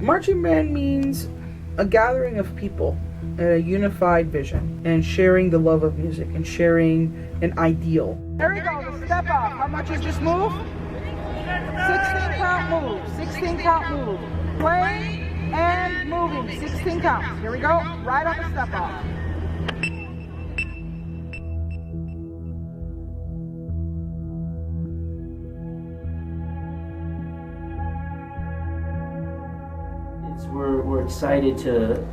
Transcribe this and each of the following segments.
Marching band means a gathering of people, a unified vision, and sharing the love of music and sharing an ideal. There we go, the step up. How much is this move? 16 count move, 16 count move. Play and moving, 16 counts. Here we go, right on the step up. We're excited to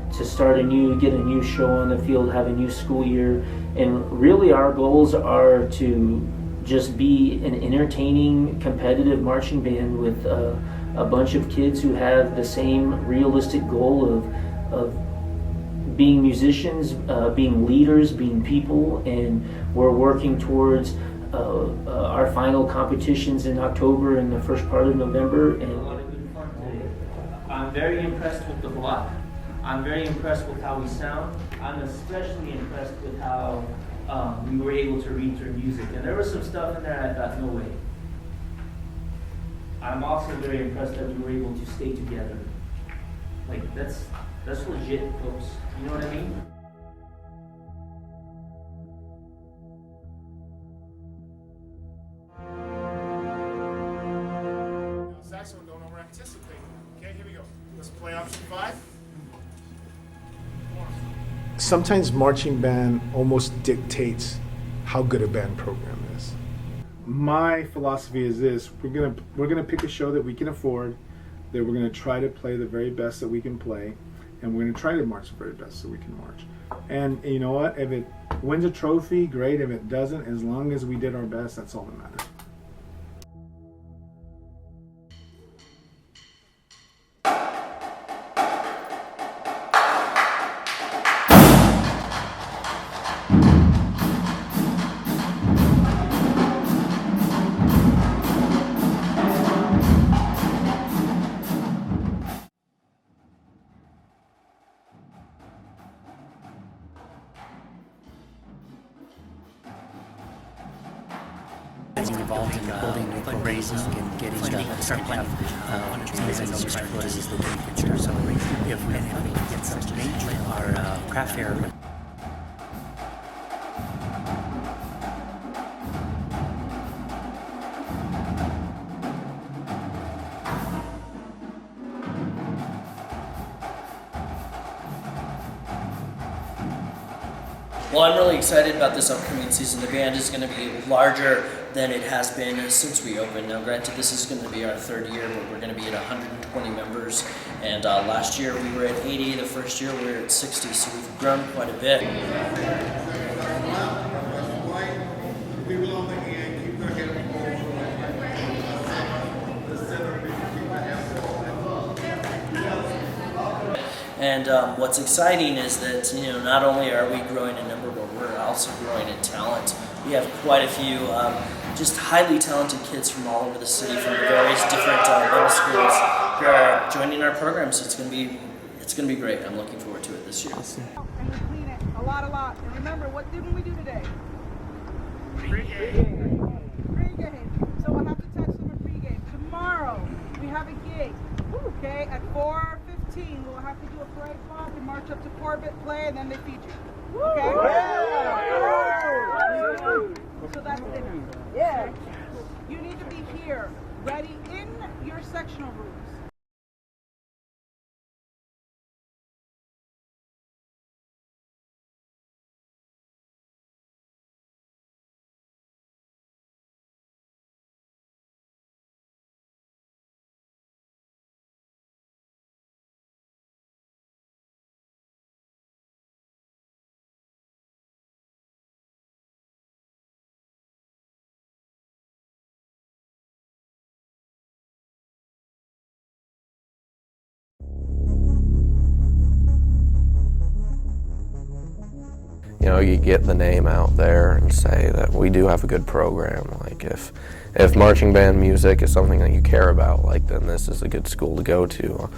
get a new show on the field, have a new school year, and really our goals are to just be an entertaining, competitive marching band with a bunch of kids who have the same realistic goal of being musicians, being leaders, being people, and we're working towards our final competitions in October and the first part of November. And I'm very impressed with the block. I'm very impressed with how we sound. I'm especially impressed with how we were able to read through music. And there was some stuff in there I thought, no way. I'm also very impressed that we were able to stay together. Like, that's legit, folks. You know what I mean? Saxophone, don't over anticipate. Okay, here we go. Let's play option 5. Sometimes marching band almost dictates how good a band program is. My philosophy is this: we're gonna pick a show that we can afford, that we're gonna try to play the very best that we can play, and we're gonna try to march the very best that we can march. And you know what? If it wins a trophy, great. If it doesn't, as long as we did our best, that's all that matters. Getting involved in building new programs and getting the start plan this is the big picture. So we have having to get some our craft fair. Well, I'm really excited about this upcoming season. The band is going to be larger than it has been since we opened. Now, granted, this is going to be our third year, but we're going to be at 120 members. And last year we were at 80. The first year we were at 60, so we've grown quite a bit. And what's exciting is that, you know, not only are we growing in number, but we're also growing in talent. We have quite a few just highly talented kids from all over the city, from the various different middle schools, who are joining our program. So it's going to be great. I'm looking forward to it this year. And we clean it a lot. And remember, what didn't we do today? Pre-game. Pre-game. So we'll have to touch them at pre-game. Tomorrow we have a gig. Okay, at 4:15 we'll have to do a parade walk and march up to Corbett, play, and then they feed you. Okay? So that's dinner. Yeah. You need to be here, ready in your sectional rooms. You know, you get the name out there and say that we do have a good program. Like if marching band music is something that you care about, like then this is a good school to go to.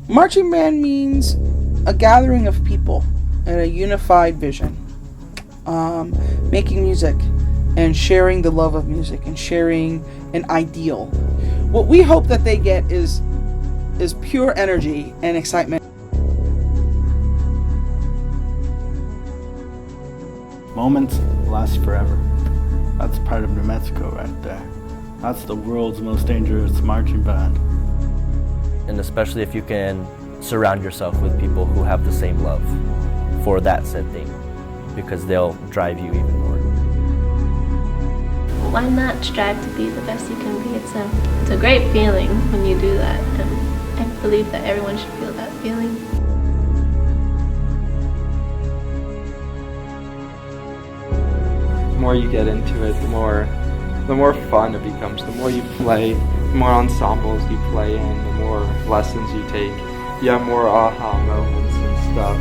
Marching band means a gathering of people and a unified vision. Making music and sharing the love of music and sharing an ideal. What we hope that they get is pure energy and excitement. Moments last forever. That's part of New Mexico right there. That's the world's most dangerous marching band. And especially if you can surround yourself with people who have the same love for that said thing, because they'll drive you even more. Why not strive to be the best you can be? It's a great feeling when you do that, and I believe that everyone should feel that feeling. The more you get into it, the more fun it becomes. The more you play, the more ensembles you play in, the more lessons you take. You have more aha moments and stuff.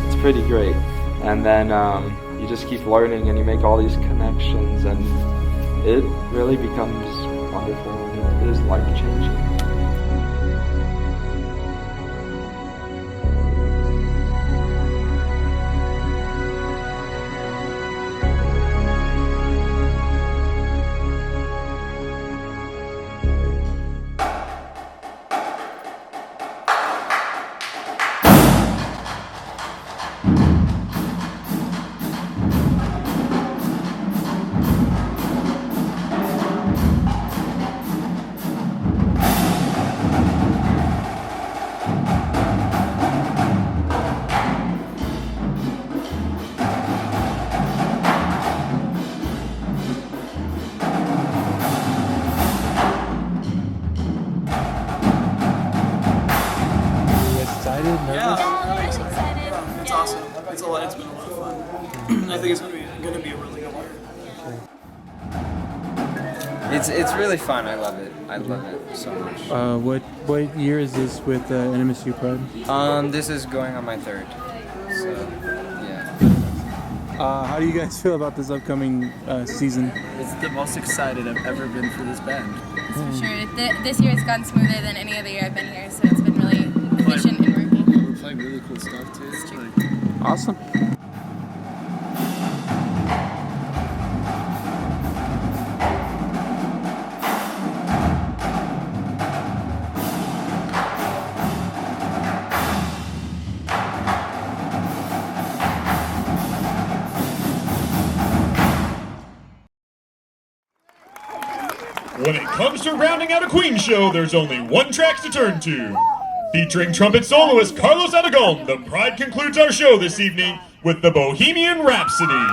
It's pretty great. And then you just keep learning and you make all these connections, and it really becomes wonderful, and it is life-changing. It's awesome. It's been a lot of fun. I think it's going to be a really good year. It's really fun. I love it. I love it so much. What year is this with NMSU Pride? This is going on my third. So yeah. How do you guys feel about this upcoming season? It's the most excited I've ever been for this band. That's for sure. This year it's gone smoother than any other year I've been here, so it's been really efficient and working. We're playing really cool stuff too. Awesome. When it comes to rounding out a Queen show, there's only one track to turn to. Featuring trumpet soloist Carlos Aragon, the Pride concludes our show this evening with the Bohemian Rhapsody.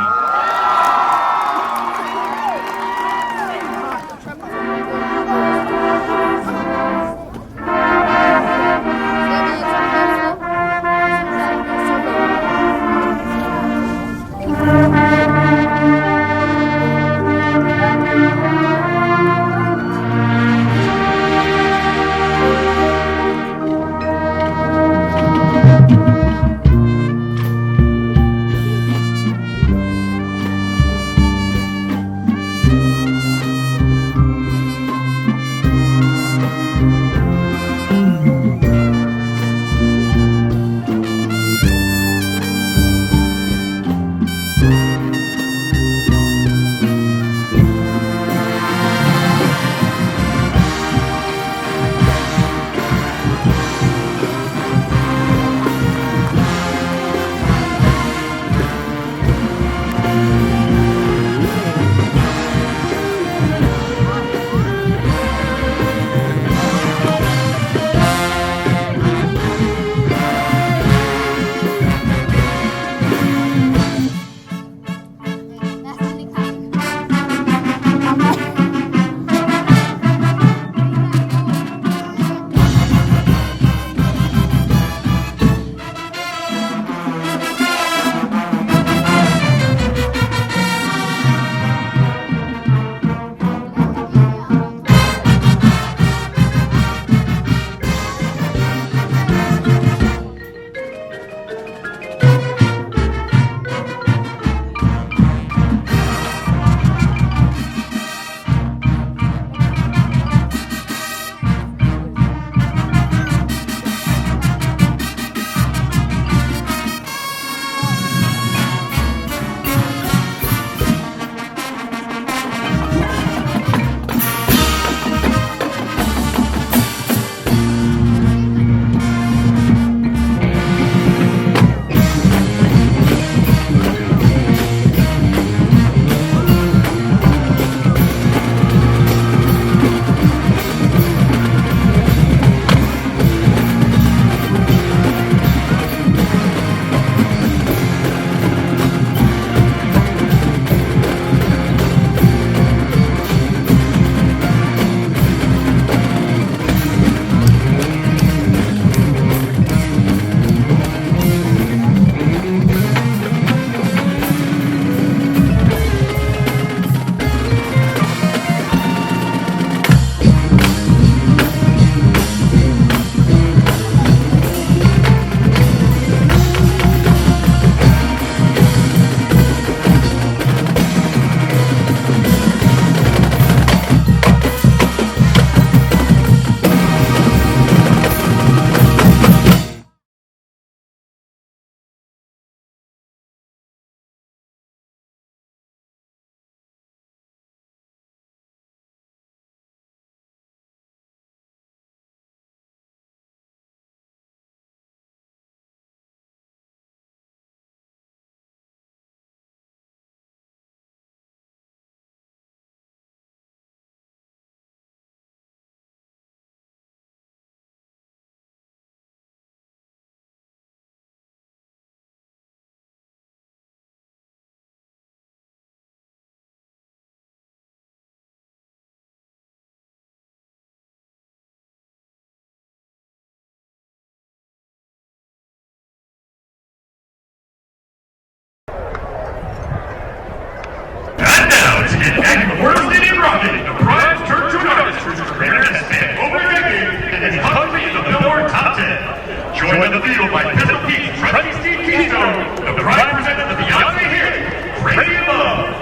And back to the World Stadium Rocket, the Pride's turn to an artist whose career has spanned over a decade and is hungry in the Billboard Top 10. Joined on the field by Pistol Pete's trusty Steve Keystone, the Pride presents the Beyonce hit, Crazy in Love.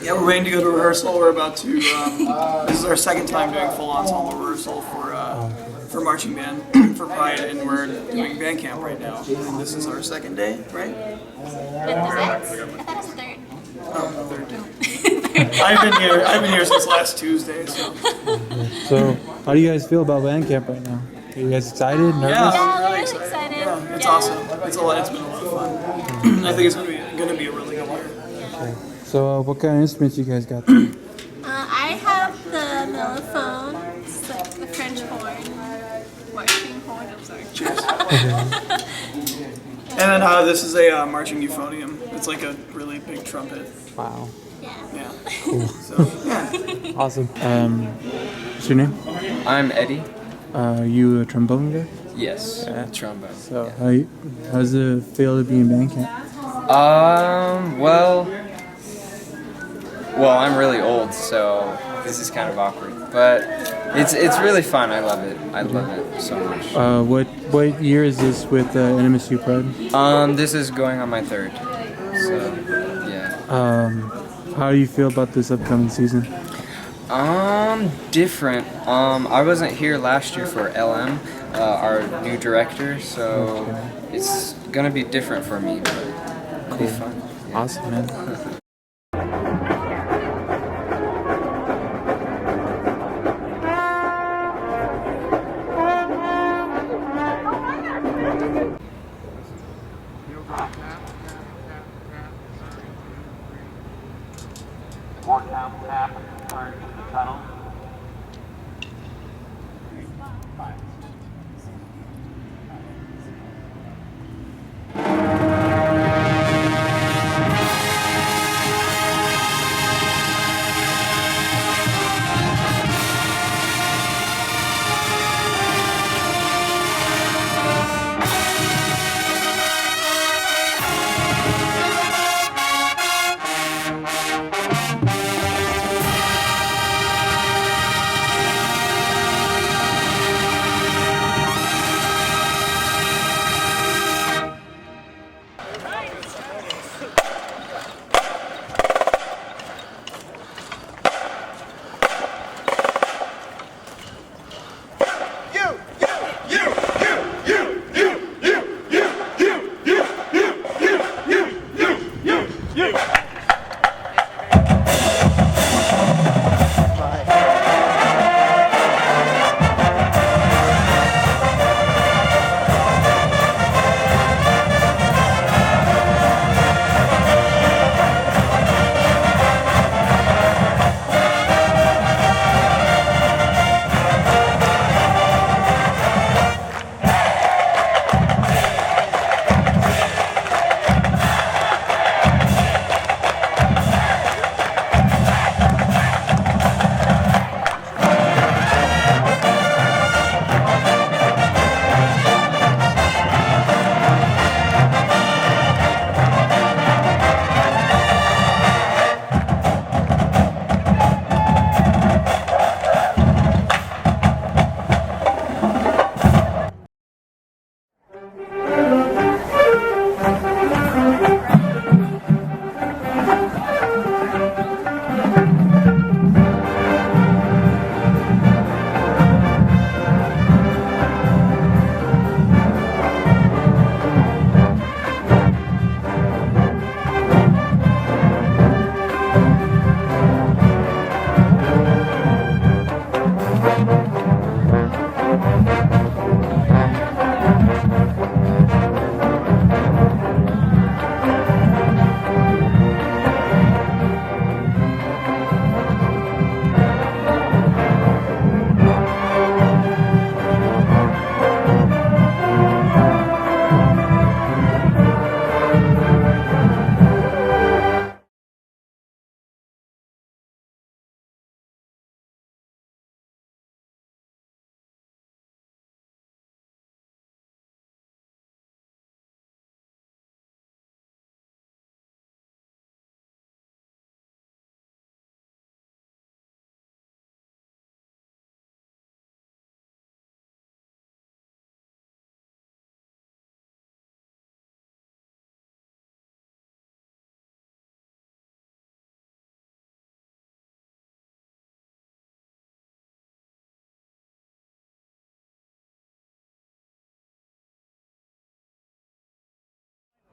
We're waiting to go to rehearsal. We're about to. This is our second time doing full ensemble rehearsal for marching band for Pride, and we're doing band camp right now. And this is our second day, right? I thought it was third. Oh, third day. I've been here since last Tuesday. So, how do you guys feel about band camp right now? Are you guys excited? Nervous? Yeah, I'm really excited. Yeah, it's awesome. It's been a lot of fun. I think it's gonna be a really good year. Okay. So, what kind of instruments you guys got there? I have the mellophone. It's like the French horn, marching horn. I'm sorry. Cheers. And then this is a marching euphonium. It's like a really big trumpet. Wow. Yeah. Cool. So, yeah. Awesome. What's your name? I'm Eddie. Are you a trombone guy? Yes, trombone. So, how does it feel to be in band camp? Well, I'm really old, so this is kind of awkward. But It's really fun. I love it. I love it so much. What year is this with NMSU Pride? This is going on my 3rd. So, yeah. How do you feel about this upcoming season? Different. I wasn't here last year for LM, our new director, so it's gonna be different for me, but it'll be fun. Yeah. Awesome, man.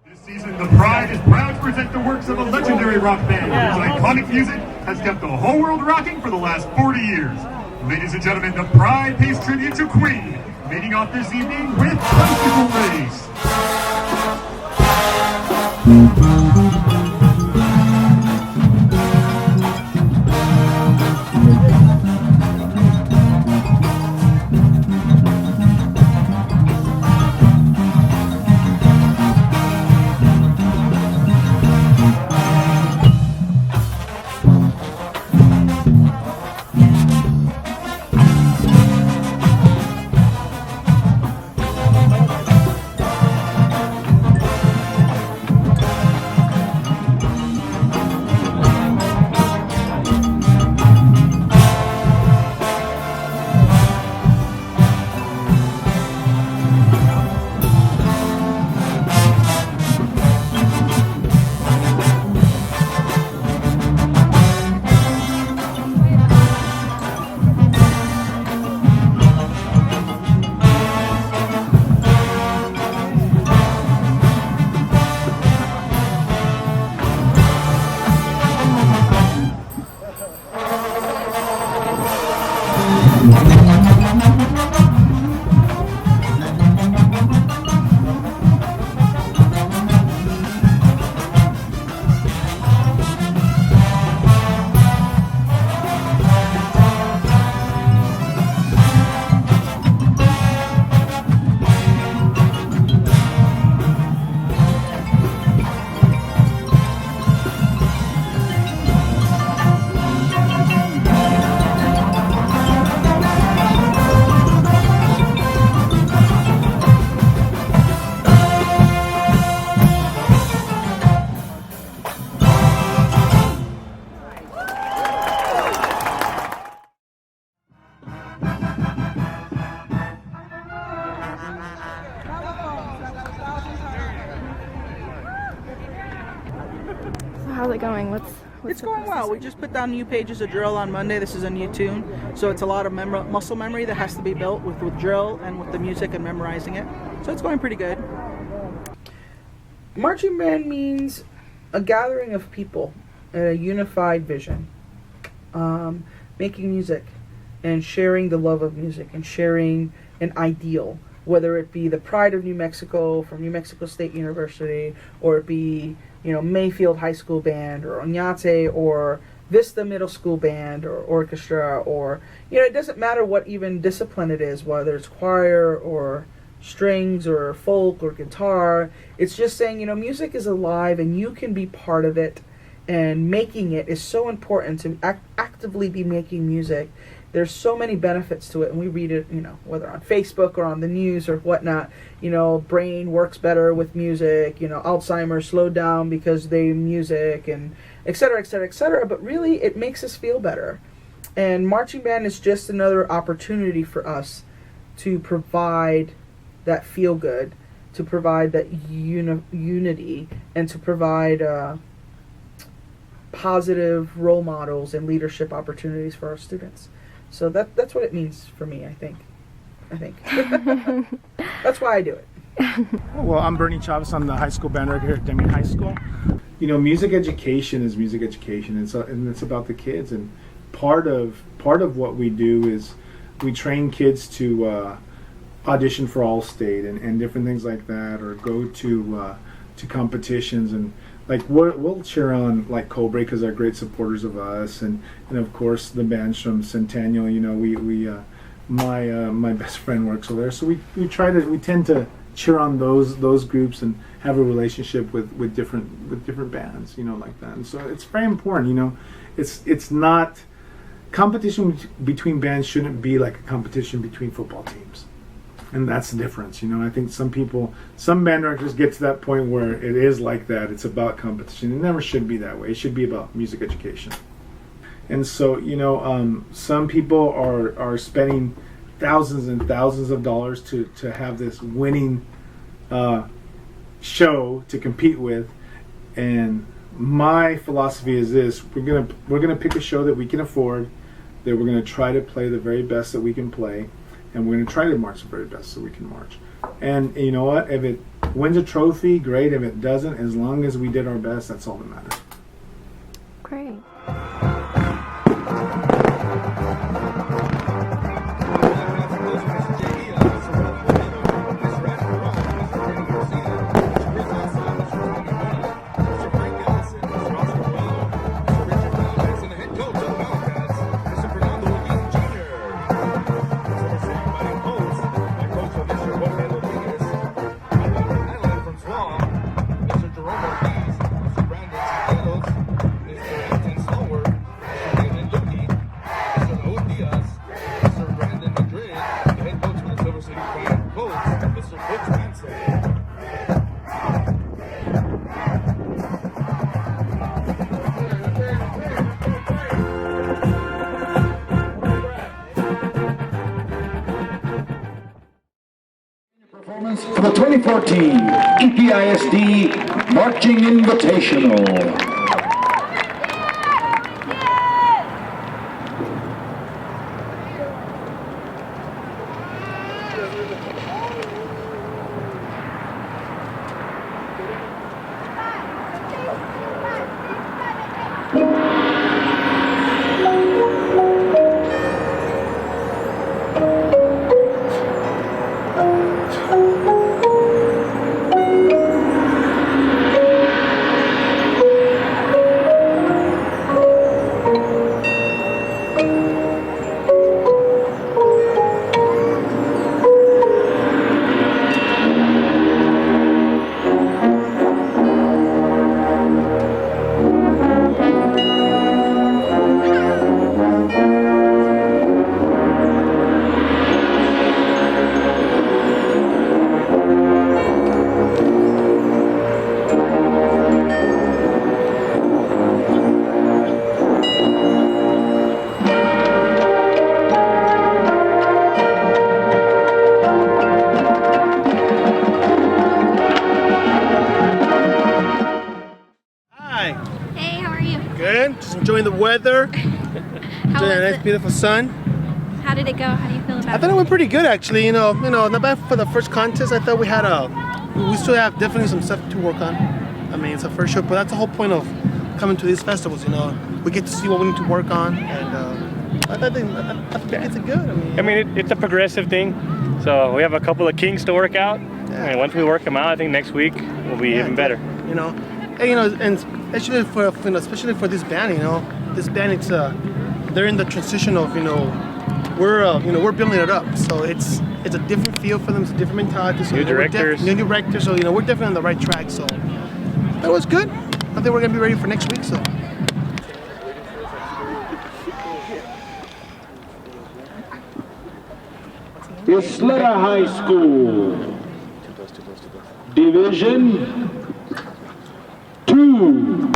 This season, the Pride is proud to present the works of a legendary rock band whose iconic music has kept the whole world rocking for the last 40 years. Ladies and gentlemen, the Pride pays tribute to Queen, leading off this evening with Bicycle Race. how's it going? What's It's going well. We just put down new pages of drill on Monday. This is a new tune, so it's a lot of muscle memory that has to be built with drill and with the music and memorizing it. So it's going pretty good. Marching band means a gathering of people and a unified vision, making music and sharing the love of music and sharing an ideal, whether it be the pride of New Mexico from New Mexico State University, or it be, you know, Mayfield High School Band, or Oñate, or Vista Middle School Band, or orchestra, or, you know, it doesn't matter what even discipline it is, whether it's choir or strings or folk or guitar. It's just saying, you know, music is alive and you can be part of it, and making it is so important to actively be making music. There's so many benefits to it, and we read it, you know, whether on Facebook or on the news or whatnot. You know, brain works better with music, you know, Alzheimer's slowed down because they music, and et cetera, et cetera, et cetera. But really, it makes us feel better. And marching band is just another opportunity for us to provide that feel good, to provide that unity, and to provide positive role models and leadership opportunities for our students. So that's what it means for me, I think. That's why I do it. Well, I'm Bernie Chavez. I'm the high school band director here at Deming High School. You know, music education is music education, and it's about the kids. And part of what we do is we train kids to audition for All-State and different things like that, or go to competitions. And like we'll cheer on like Cobra because they're great supporters of us, and of course the bands from Centennial. You know, my best friend works over there, so we tend to cheer on those groups and have a relationship with different bands, you know, like that. And so it's very important. You know, it's not competition between bands shouldn't be like a competition between football teams. And that's the difference, you know. I think some band directors get to that point where it is like that. It's about competition. It never should be that way. It should be about music education. And so, you know, some people are spending thousands and thousands of dollars to have this winning show to compete with. And my philosophy is this: we're gonna pick a show that we can afford, that we're gonna try to play the very best that we can play. And we're going to try to march the very best so we can march. And you know what? If it wins a trophy, great. If it doesn't, as long as we did our best, that's all that matters. Great. For the 2014 EPISD Marching Invitational. weather. How was a nice, it? beautiful sun. How did it go? How do you feel about I thought it went pretty good, actually. You know, not bad for the first contest. I thought we still have definitely some stuff to work on. I mean, it's a first show, but that's the whole point of coming to these festivals. You know, we get to see what we need to work on, and I think it's good. I mean, it's a progressive thing. So we have a couple of kinks to work out, and once we work them out, I think next week will be even better. You know, and especially for this band. You know, this band, it's they're in the transition of we're building it up. So it's a different feel for them. It's a different mentality. So New directors. New directors. So we're definitely on the right track. So that was good. I think we're gonna be ready for next week. So. Isleta High School, Division 2.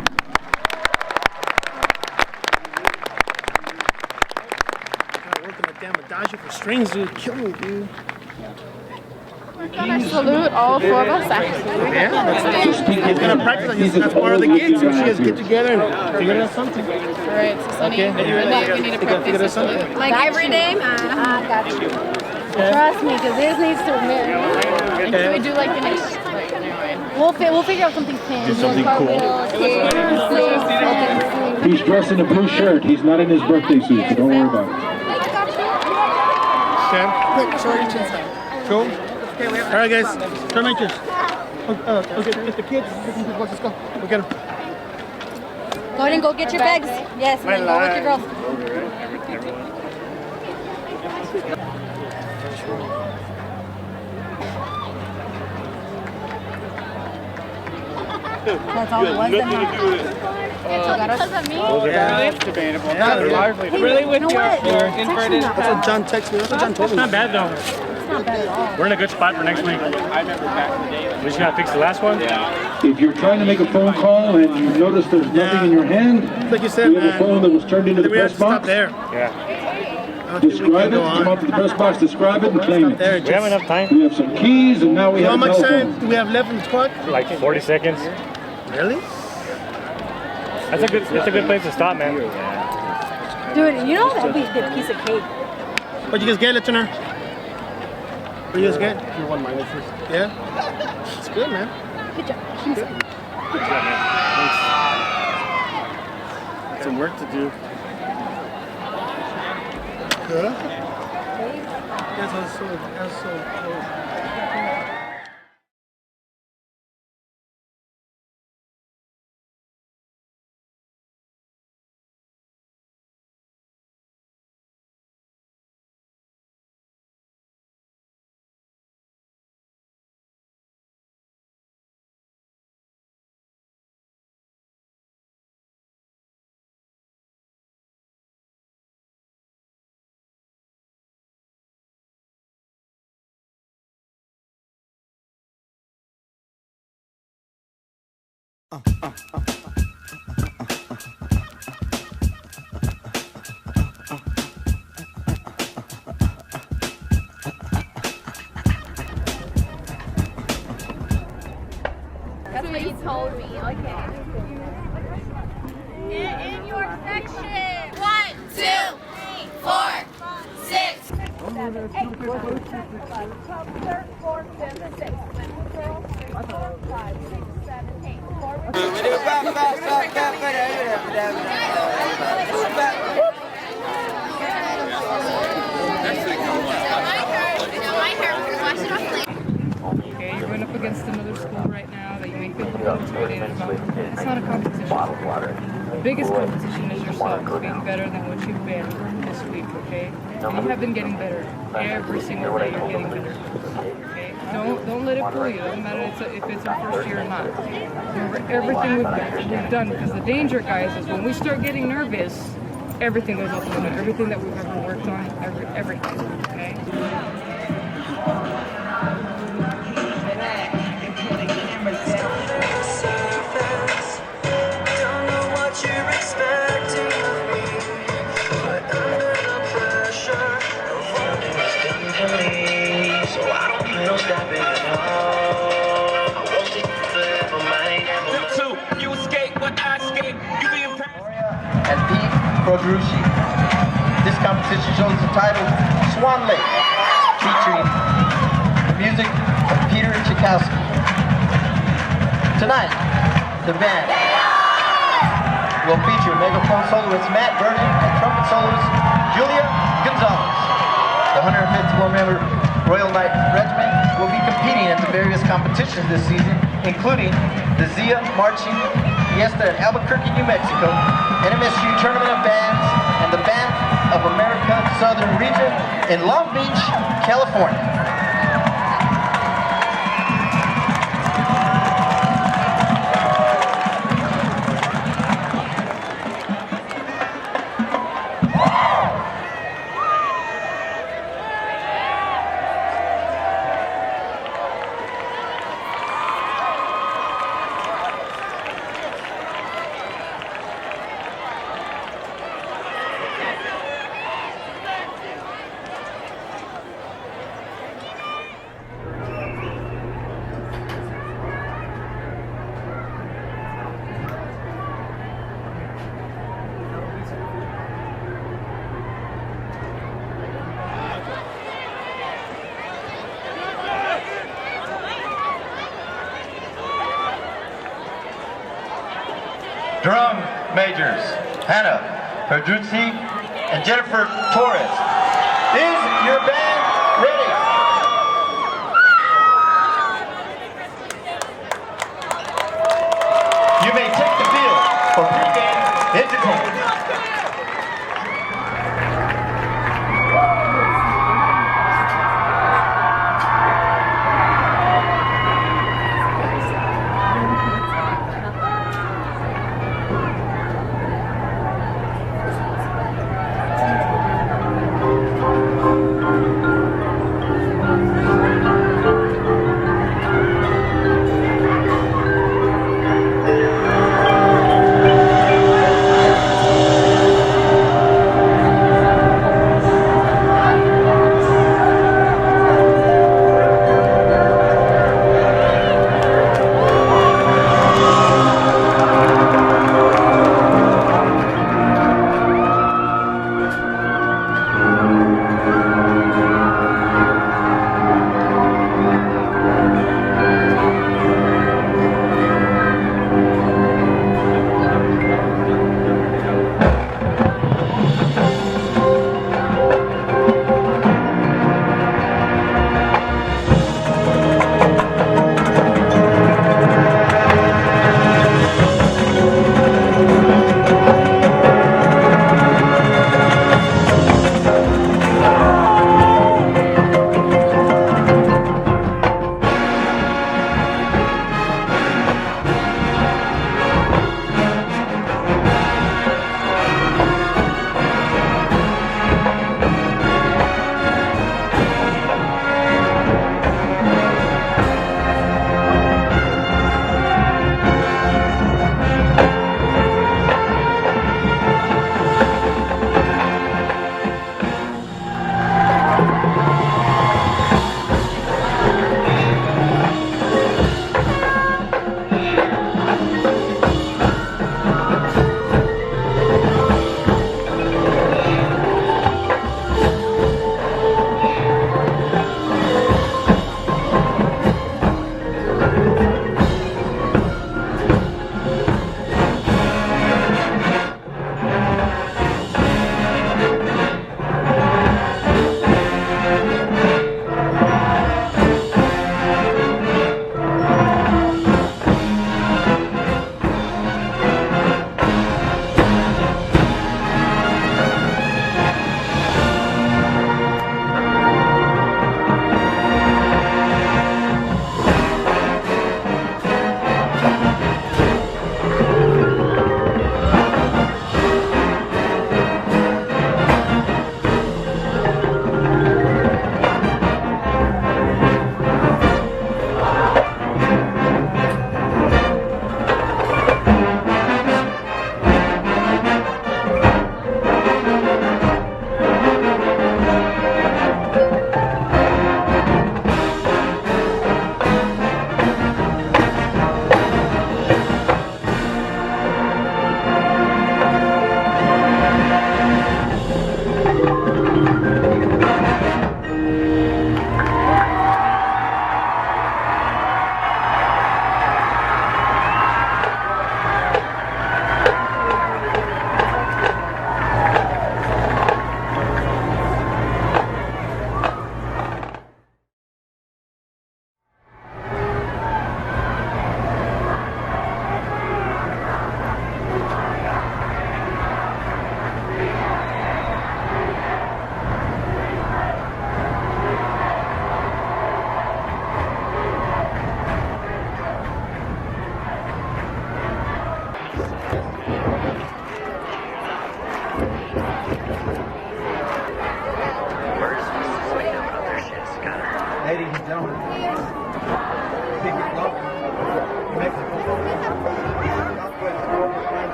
Working a damn adagio for strings, dude. Kill me, dude. We're gonna salute all four of us, actually. Yeah, he's gonna practice. That's part of the gig. So she has to get together and figure out something. Alright, so Sunny, Okay. we need to practice something. like every day. I got you. Trust me, because this needs to marry. Can we do like the next? We'll figure out something fun. Do something cool. He's dressed in a blue shirt. He's not in his birthday suit, so don't worry about it. Cool. All right, guys. Turn my chairs. Okay, get the kids. Let's go. We'll get them. Go ahead and go get your bags. Yes, and then go with your girls. That's all it was. It's debatable. They're lively. Really, with your inverted? That's what John texted me. That's what John told me. It's not bad though. It's not bad at all. We're in a good spot for next week. I remember back in the day. We just gotta fix the last one. If you're trying to make a phone call and you notice there's nothing in your hand, like you said, we have a phone that was turned into the press box. There. Yeah. Describe it. Come up to the press box, describe it, and claim it. We have enough time. We have some keys, and now we How have a much telephone. time do we have left in the clock? Like 40 seconds. Really? That's a good place to stop, man. Dude, you know that'd be a good piece of cake. What'd you guys get, listener? What you guys get? You're 1 minus. Yeah? It's good, man. Good job. Good job, man. Thanks. Some work to do. Good? That's so cool. That's what you told me. Okay. Get in your section. 1, 2, 3, 4, 6, 7, 8. 3rd, 4th, 5th, 6th. 4, 5, 6, 7, 8. Okay, you're going up against another school right now that you may feel a little intimidated about. It's not a competition. The biggest competition is yourself, being better than what you've been this week, okay? You have been getting better. Every single day you're getting better. Okay? Don't let it fool you. It doesn't matter if it's our first year or not. Remember everything we've done, because the danger, guys, is when we start getting nervous, everything goes out the window. Everything that we've ever worked on, everything, okay? And Pete Drushi. This competition shows the title Swan Lake, featuring the music of Peter Tchaikovsky. Tonight, the band will feature megaphone soloist Matt Vernon and trumpet soloist Julia Gonzalez. The 154-member Royal Knight Regiment will be competing at the various competitions this season, including the Zia Marching Fiesta in Albuquerque, New Mexico, NMSU Tournament of Bands, and the Band of America Southern Region in Long Beach, California. Drum majors, Hannah Pedruzzi and Jennifer Torres. Is your band ready? You may take the field for pre-game entertainment.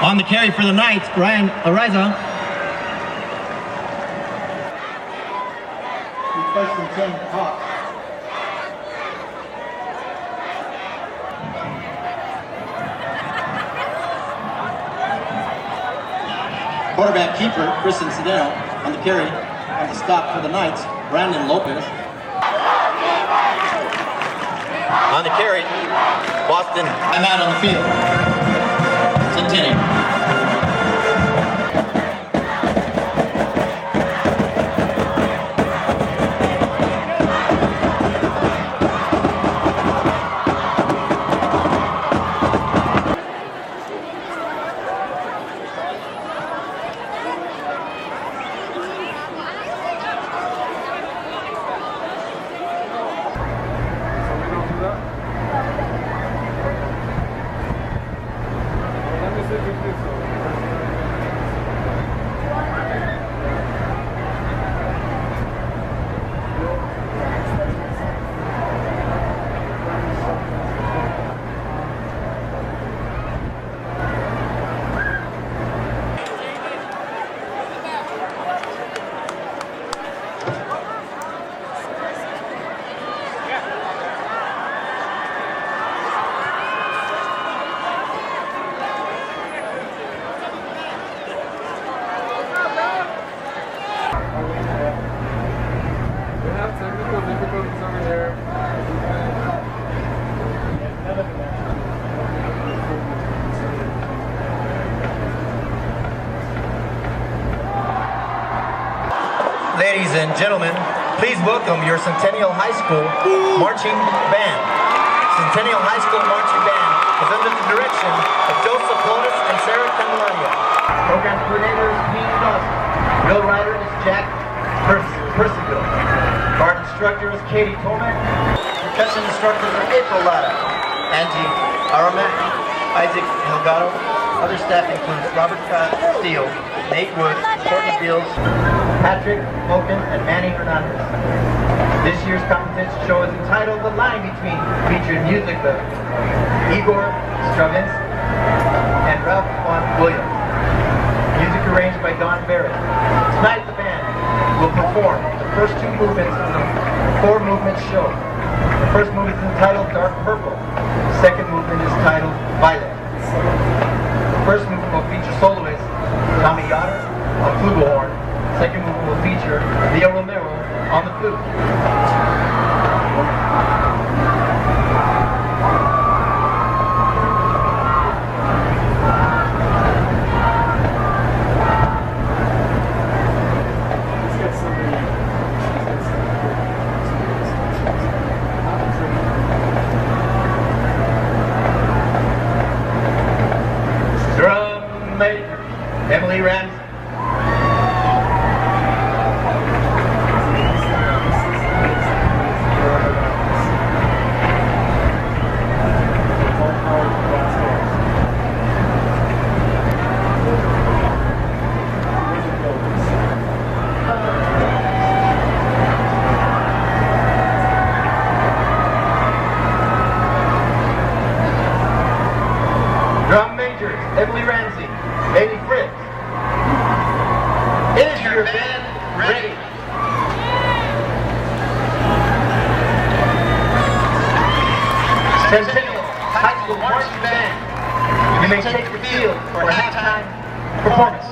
On the carry for the Knights, Ryan Ariza. Request and 10 Hawks. Quarterback keeper, Kristen Sedeno. On the carry, on the stop for the Knights, Brandon Lopez. On the carry, Boston. I'm out on the field. Centennial. Ladies and gentlemen, please welcome your Centennial High School Marching Band. Centennial High School Marching Band is under the direction of Joseph Flores and Sarah Candelaria. Program coordinator is Pete Dawson. Drill rider is Jack Percival. Guard instructor is Katie Tolman. Percussion instructors are April Lara, Angie Aramak, Isaac Delgado. Other staff includes Robert Steele, Nate Wood, Courtney Fields, Patrick Moken, and Manny Hernandez. This year's competition show is entitled The Line Between, featuring music by Igor Stravinsky and Ralph Vaughan Williams. Music arranged by Don Barrett. Tonight the band will perform the first two movements of the four-movement show. The first movement is entitled Dark Purple. The second movement is titled Violet. The first movement will feature soloist Tommy Yoder on flugelhorn. The second movement will feature Leo Romero on the flute. Ramsey. Drum majors, Emily Ramsey, Amy Fritz. Is your band ready? Centennial High School Marching Band, you may take the field for a halftime performance.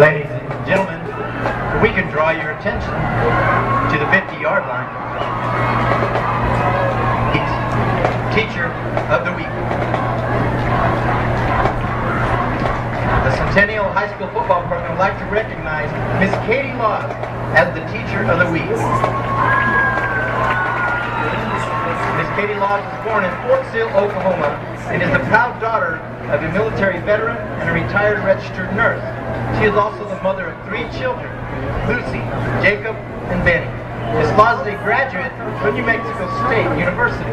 Ladies and gentlemen, we can draw your attention to the 50-yard line. He's Teacher of the Week. The Centennial High School Football Program would like to recognize Miss Katie Laws as the Teacher of the Week. Miss Katie Laws was born in Fort Sill, Oklahoma, and is the proud daughter of a military veteran and a retired registered nurse. She is also the mother of 3 children, Lucy, Jacob, and Benny. Ms. Laws is a graduate from New Mexico State University,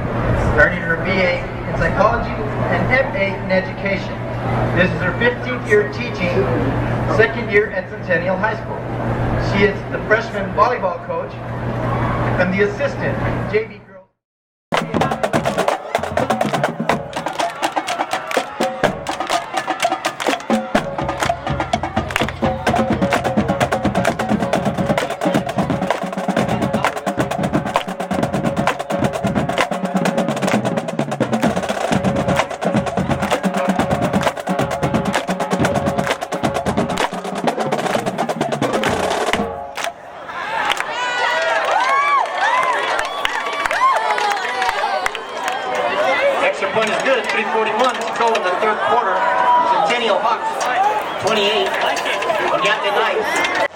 earning her BA in psychology and MA in education. This is her 15th year teaching, 2nd year at Centennial High School. She is the freshman volleyball coach and the assistant JV girls. Extra point is good, 3:41 to go in the 3rd quarter. Centennial Hawks 28, Gatling Knights